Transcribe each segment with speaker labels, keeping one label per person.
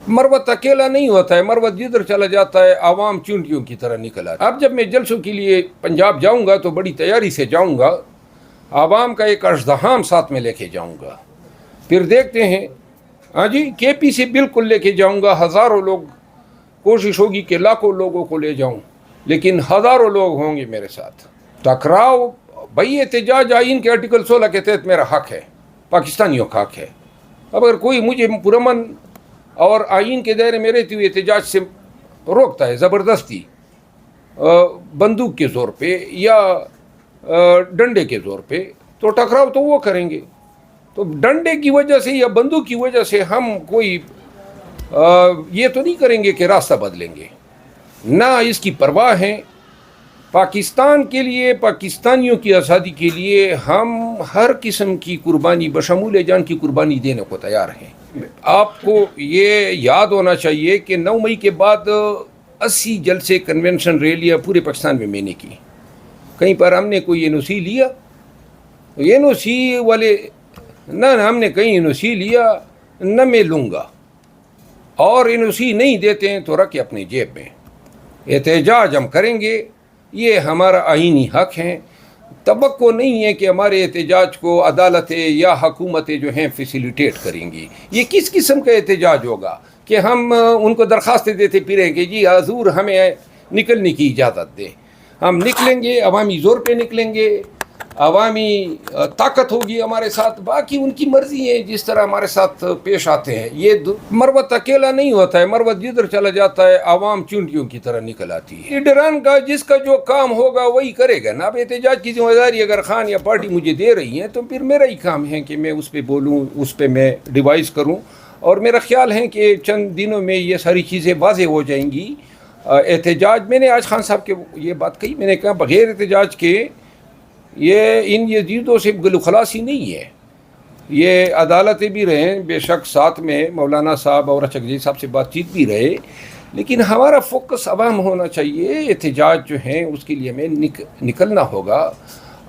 Speaker 1: مروت اکیلا نہیں ہوتا ہے، مروت جدھر چلا جاتا ہے عوام چونٹیوں کی طرح نکل آتا ہے۔ اب جب میں جلسوں کے لیے پنجاب جاؤں گا تو بڑی تیاری سے جاؤں گا، عوام کا ایک ازدحام ساتھ میں لے کے جاؤں گا، پھر دیکھتے ہیں۔ ہاں جی، کے پی سے بالکل لے کے جاؤں گا، ہزاروں لوگ، کوشش ہوگی کہ لاکھوں لوگوں کو لے جاؤں، لیکن ہزاروں لوگ ہوں گے میرے ساتھ۔ ٹکراؤ بھائی، احتجاج آئین کے آرٹیکل 16 کے تحت میرا حق ہے، پاکستانیوں کا حق ہے۔ اب اگر کوئی مجھے پرامن اور آئین کے دائرے میں رہتے ہوئے احتجاج سے روکتا ہے زبردستی، بندوق کے زور پہ یا ڈنڈے کے زور پہ، تو ٹکراؤ تو وہ کریں گے۔ تو ڈنڈے کی وجہ سے یا بندوق کی وجہ سے ہم کوئی یہ تو نہیں کریں گے کہ راستہ بدلیں گے، نہ اس کی پرواہ ہے۔ پاکستان کے لیے، پاکستانیوں کی آزادی کے لیے ہم ہر قسم کی قربانی بشمول جان کی قربانی دینے کو تیار ہیں۔ آپ کو یہ یاد ہونا چاہیے کہ 9 مئی کے بعد 80 جلسے، کنونشن، ریلیاں پورے پاکستان میں نے کی۔ کہیں پر ہم نے کوئی NOC لیا؟ NOC والے نہ ہم نے کہیں NOC لیا، نہ میں لوں گا، اور NOC نہیں دیتے ہیں تو رکھے اپنے جیب میں۔ احتجاج ہم کریں گے، یہ ہمارا آئینی حق ہے۔ توقع نہیں ہے کہ ہمارے احتجاج کو عدالتیں یا حکومتیں جو ہیں فیسیلیٹیٹ کریں گی۔ یہ کس قسم کا احتجاج ہوگا کہ ہم ان کو درخواستیں دیتے پھریں کہ جی حضور ہمیں نکلنے کی اجازت دیں؟ ہم نکلیں گے، عوامی زور پہ نکلیں گے، عوامی طاقت ہوگی ہمارے ساتھ، باقی ان کی مرضی ہے جس طرح ہمارے ساتھ پیش آتے ہیں۔ یہ مروت اکیلا نہیں ہوتا ہے، مروت جدھر چلا جاتا ہے عوام چونٹیوں کی طرح نکل آتی ہے۔ لیڈران کا جس کا جو کام ہوگا وہی کرے گا نا۔ اب احتجاج کی ذمہ داری اگر خان یا پارٹی مجھے دے رہی ہیں تو پھر میرا ہی کام ہے کہ میں اس پہ بولوں، اس پہ میں ڈیوائز کروں، اور میرا خیال ہے کہ چند دنوں میں یہ ساری چیزیں واضح ہو جائیں گی۔ احتجاج، میں نے آج خان صاحب کے یہ بات کہی، میں نے کہا بغیر احتجاج کے یہ ان یزیدوں سے گلو خلاصی نہیں ہے۔ یہ عدالتیں بھی رہیں بے شک، ساتھ میں مولانا صاحب اور چکجی صاحب سے بات چیت بھی رہے، لیکن ہمارا فوکس عوام ہونا چاہیے۔ احتجاج جو ہیں اس کے لیے ہمیں نکلنا ہوگا،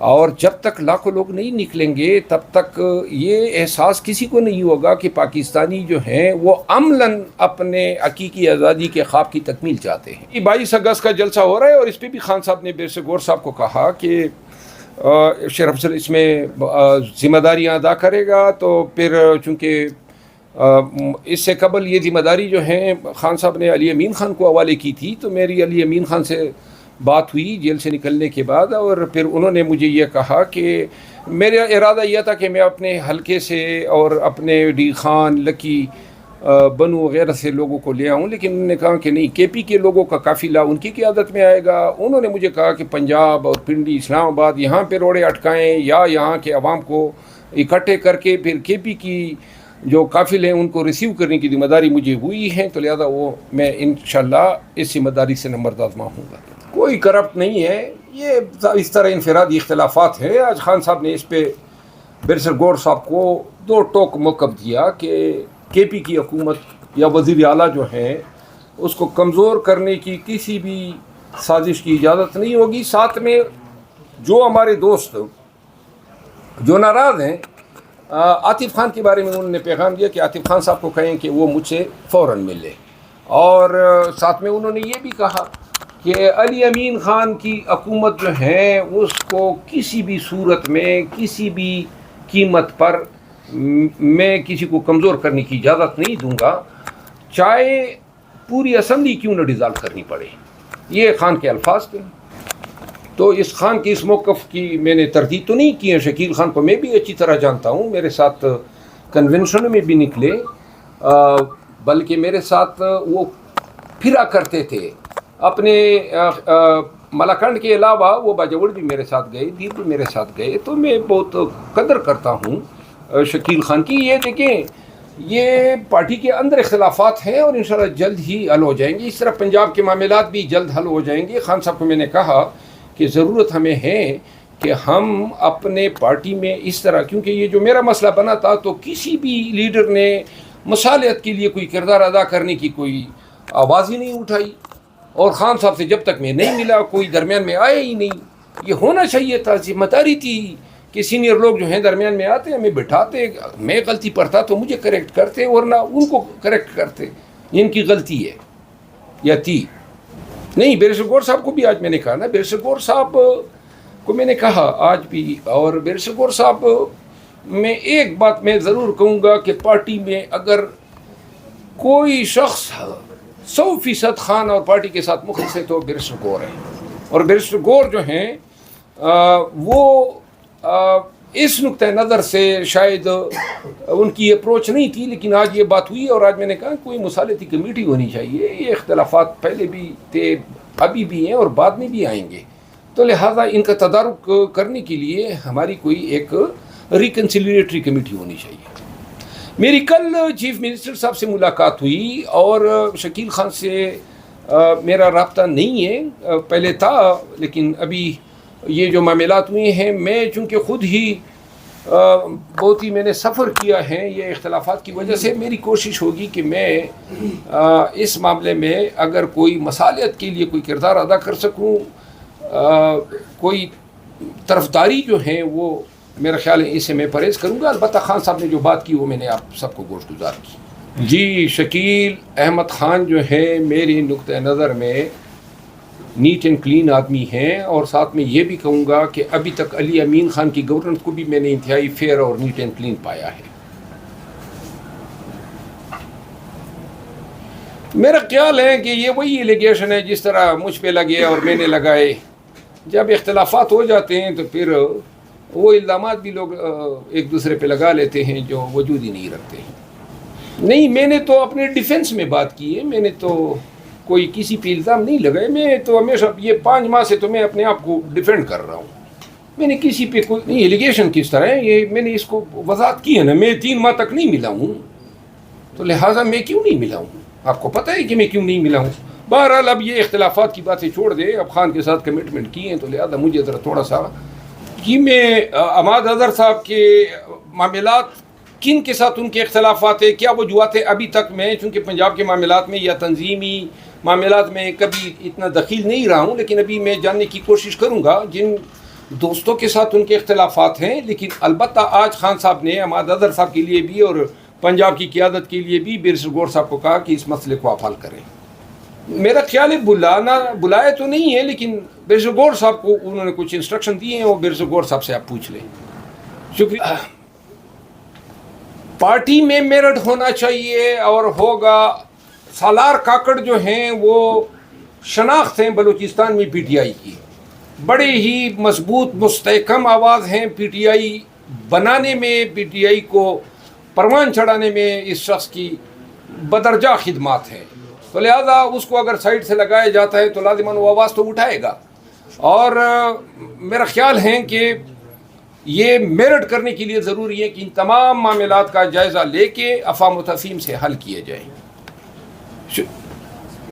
Speaker 1: اور جب تک لاکھوں لوگ نہیں نکلیں گے تب تک یہ احساس کسی کو نہیں ہوگا کہ پاکستانی جو ہیں وہ عملاً اپنے حقیقی آزادی کے خواب کی تکمیل چاہتے ہیں۔ 22 اگست کا جلسہ ہو رہا ہے، اور اس پہ بھی خان صاحب نے بیر غور صاحب کو کہا کہ شیخ افضل اس میں ذمہ داریاں ادا کرے گا، تو پھر چونکہ اس سے قبل یہ ذمہ داری جو ہیں خان صاحب نے علی امین خان کو حوالے کی تھی، تو میری علی امین خان سے بات ہوئی جیل سے نکلنے کے بعد، اور پھر انہوں نے مجھے یہ کہا کہ میرا ارادہ یہ تھا کہ میں اپنے حلقے سے اور اپنے ڈی خان، لکی، بنو وغیرہ سے لوگوں کو لے آؤں، لیکن انہوں نے کہا کہ نہیں، کے پی کے لوگوں کا قافلہ ان کی قیادت میں آئے گا۔ انہوں نے مجھے کہا کہ پنجاب اور پنڈی، اسلام آباد، یہاں پہ روڑے اٹکائیں، یا یہاں کے عوام کو اکٹھے کر کے پھر کے پی کی جو قافلے ہیں ان کو ریسیو کرنے کی ذمہ داری مجھے ہوئی ہے، تو لہذا وہ میں انشاءاللہ اس ذمہ داری سے نمبردار ہوں گا۔ کوئی کرپٹ نہیں ہے، یہ اس طرح انفرادی اختلافات ہیں۔ آج خان صاحب نے اس پہ برسر گور صاحب کو 2 ٹوک موقف دیا کہ کے پی کی حکومت یا وزیر اعلیٰ جو ہیں اس کو کمزور کرنے کی کسی بھی سازش کی اجازت نہیں ہوگی۔ ساتھ میں جو ہمارے دوست جو ناراض ہیں، عاطف خان کے بارے میں انہوں نے پیغام دیا کہ عاطف خان صاحب کو کہیں کہ وہ مجھ سے فوراً ملے، اور ساتھ میں انہوں نے یہ بھی کہا کہ علی امین خان کی حکومت جو ہے اس کو کسی بھی صورت میں، کسی بھی قیمت پر میں کسی کو کمزور کرنے کی اجازت نہیں دوں گا، چاہے پوری اسمبلی کیوں نہ ڈیزالو کرنی پڑے۔ یہ خان کے الفاظ تھے۔ تو اس خان کے اس موقف کی میں نے تردید تو نہیں کی ہے۔ شکیل خان کو میں بھی اچھی طرح جانتا ہوں، میرے ساتھ کنونشن میں بھی نکلے، بلکہ میرے ساتھ وہ پھرا کرتے تھے۔ اپنے ملاکنڈ کے علاوہ وہ باجوڑ بھی میرے ساتھ گئے، دیر بھی میرے ساتھ گئے، تو میں بہت قدر کرتا ہوں شکیل خان کی۔ یہ دیکھیں، یہ پارٹی کے اندر اختلافات ہیں اور انشاءاللہ جلد ہی حل ہو جائیں گے۔ اس طرح پنجاب کے معاملات بھی جلد حل ہو جائیں گے۔ خان صاحب کو میں نے کہا کہ ضرورت ہمیں ہے کہ ہم اپنے پارٹی میں اس طرح، کیونکہ یہ جو میرا مسئلہ بنا تھا تو کسی بھی لیڈر نے مصالحت کے لیے کوئی کردار ادا کرنے کی کوئی آواز ہی نہیں اٹھائی، اور خان صاحب سے جب تک میں نہیں ملا کوئی درمیان میں آیا ہی نہیں۔ یہ ہونا چاہیے تھا، ذمہ داری تھی کہ سینئر لوگ جو ہیں درمیان میں آتے، ہمیں بٹھاتے، میں غلطی پر تھا تو مجھے کریکٹ کرتے، ورنہ ان کو کریکٹ کرتے۔ ان کی غلطی ہے یا تھی نہیں. بیرسٹر گور صاحب کو بھی آج میں نے کہا نا, بیرسٹر گور صاحب کو میں نے کہا آج بھی, اور بیرسٹر گور صاحب میں ایک بات میں ضرور کہوں گا کہ پارٹی میں اگر کوئی شخص 100% خان اور پارٹی کے ساتھ مخلص ہے تو بیرسٹر گور ہیں. اور بیرسٹر گور جو ہیں وہ اس نقطۂ نظر سے شاید ان کی اپروچ نہیں تھی, لیکن آج یہ بات ہوئی اور آج میں نے کہا کوئی مصالحتی کمیٹی ہونی چاہیے. یہ اختلافات پہلے بھی تھے, ابھی بھی ہیں اور بعد میں بھی آئیں گے, تو لہٰذا ان کا تدارک کرنے کے لیے ہماری کوئی ایک ریکنسیلیٹری کمیٹی ہونی چاہیے. میری کل چیف منسٹر صاحب سے ملاقات ہوئی اور شکیل خان سے میرا رابطہ نہیں ہے, پہلے تھا لیکن ابھی یہ جو معاملات ہوئے ہیں, میں چونکہ خود ہی بہت ہی میں نے سفر کیا ہے یہ اختلافات کی وجہ سے, میری کوشش ہوگی کہ میں اس معاملے میں اگر کوئی مصالحت کے لیے کوئی کردار ادا کر سکوں, کوئی طرفداری جو ہیں وہ میرا خیال ہے اس سے میں پرہیز کروں گا. البتہ خان صاحب نے جو بات کی وہ میں نے آپ سب کو گوش گزار کی. جی, شکیل احمد خان جو ہے میری نقطۂ نظر میں نیٹ اینڈ کلین آدمی ہیں, اور ساتھ میں یہ بھی کہوں گا کہ ابھی تک علی امین خان کی گورننس کو بھی میں نے انتہائی فیئر اور نیٹ اینڈ کلین پایا ہے. میرا خیال ہے کہ یہ وہی ایلیگیشن ہے جس طرح مجھ پہ لگے اور میں نے لگائے. جب اختلافات ہو جاتے ہیں تو پھر وہ الزامات بھی لوگ ایک دوسرے پہ لگا لیتے ہیں جو وجود ہی نہیں رکھتے ہیں. نہیں, میں نے تو اپنے ڈیفنس میں بات کی ہے, میں نے تو کوئی کسی پہ الزام نہیں لگائے. میں تو ہمیشہ یہ 5 ماہ سے تو میں اپنے آپ کو ڈیفینڈ کر رہا ہوں. میں نے کسی پہ کوئی نہیں, ایلیگیشن کس طرح ہے یہ میں نے اس کو وضاحت کی ہے نا. میں 3 ماہ تک نہیں ملا ہوں, تو لہٰذا میں کیوں نہیں ملا ہوں, آپ کو پتہ ہے کہ میں کیوں نہیں ملا ہوں. بہرحال اب یہ اختلافات کی باتیں چھوڑ دے, اب خان کے ساتھ کمٹمنٹ کی ہیں تو لہٰذا مجھے ذرا تھوڑا سا کہ میں عماد اظہر صاحب کے معاملات کن کے ساتھ ان کے اختلافات ہیں, کیا وجوہات ہیں, ابھی تک میں چونکہ پنجاب کے معاملات میں یا تنظیمی معاملات میں کبھی اتنا دخیل نہیں رہا ہوں, لیکن ابھی میں جاننے کی کوشش کروں گا جن دوستوں کے ساتھ ان کے اختلافات ہیں. لیکن البتہ آج خان صاحب نے عماد اظہر صاحب کے لیے بھی اور پنجاب کی قیادت کے لیے بھی بیرسٹر گور صاحب کو کہا کہ اس مسئلے کو آپ حل کریں. میرا خیال ہے بلائے تو نہیں ہے, لیکن بیرسٹر گور صاحب کو انہوں نے کچھ انسٹرکشن دیے ہیں, اور بیرسٹر گور صاحب سے آپ پوچھ لیں. شکریہ. پارٹی میں میرٹ ہونا چاہیے اور ہوگا. سالار کاکڑ جو ہیں وہ شناخت ہیں بلوچستان میں پی ٹی آئی کی, بڑے ہی مضبوط مستحکم آواز ہیں پی ٹی آئی بنانے میں, پی ٹی آئی کو پروان چڑھانے میں اس شخص کی بدرجہ خدمات ہیں. تو لہذا اس کو اگر سائڈ سے لگایا جاتا ہے تو لازماً وہ آواز تو اٹھائے گا. اور میرا خیال ہے کہ یہ میرٹ کرنے کے لیے ضروری ہے کہ ان تمام معاملات کا جائزہ لے کے افہام و تفہیم سے حل کیے جائیں.